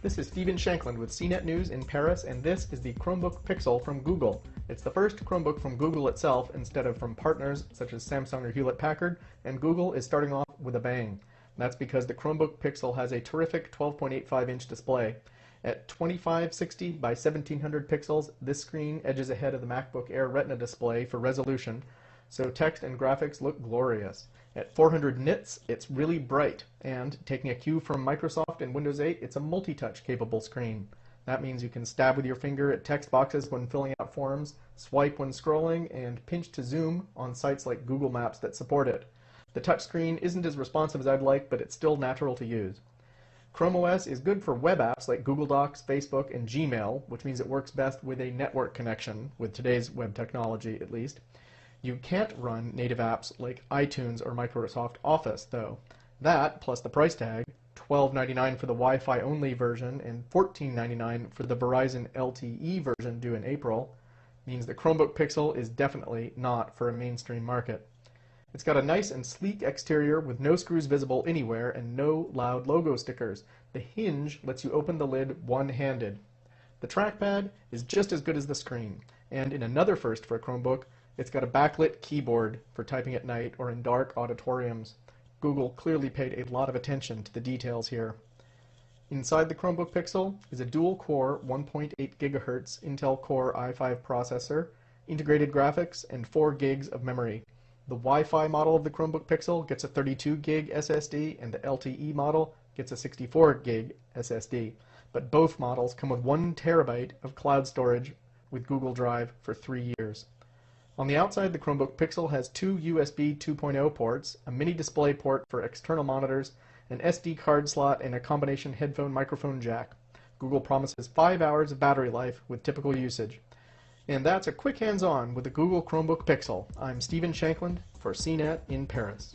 This is Stephen Shankland with CNET News in Paris, and this is the Chromebook Pixel from Google. It's the first Chromebook from Google itself instead of from partners such as Samsung or Hewlett-Packard, and Google is starting off with a bang. That's because the Chromebook Pixel has a terrific 12.85-inch display. At 2560 by 1700 pixels, this screen edges ahead of the MacBook Air Retina display for resolution, so text and graphics look glorious. At 400 nits, it's really bright, and taking a cue from Microsoft and Windows 8, it's a multi-touch capable screen. That means you can stab with your finger at text boxes when filling out forms, swipe when scrolling, and pinch to zoom on sites like Google Maps that support it. The touchscreen isn't as responsive as I'd like, but it's still natural to use. Chrome OS is good for web apps like Google Docs, Facebook, and Gmail, which means it works best with a network connection, with today's web technology at least. You can't run native apps like iTunes or Microsoft Office, though. That, plus the price tag, $12.99 for the Wi-Fi only version and $14.99 for the Verizon LTE version due in April, means the Chromebook Pixel is definitely not for a mainstream market. It's got a nice and sleek exterior with no screws visible anywhere and no loud logo stickers. The hinge lets you open the lid one-handed. The trackpad is just as good as the screen, and in another first for a Chromebook, it's got a backlit keyboard for typing at night or in dark auditoriums. Google clearly paid a lot of attention to the details here. Inside the Chromebook Pixel is a dual-core 1.8 GHz Intel Core i5 processor, integrated graphics, and 4 gigs of memory. The Wi-Fi model of the Chromebook Pixel gets a 32 gig SSD, and the LTE model gets a 64 gig SSD. But both models come with 1 terabyte of cloud storage with Google Drive for 3 years. On the outside, the Chromebook Pixel has 2 USB 2.0 ports, a mini display port for external monitors, an SD card slot, and a combination headphone microphone jack. Google promises 5 hours of battery life with typical usage. And that's a quick hands-on with the Google Chromebook Pixel. I'm Stephen Shankland for CNET in Paris.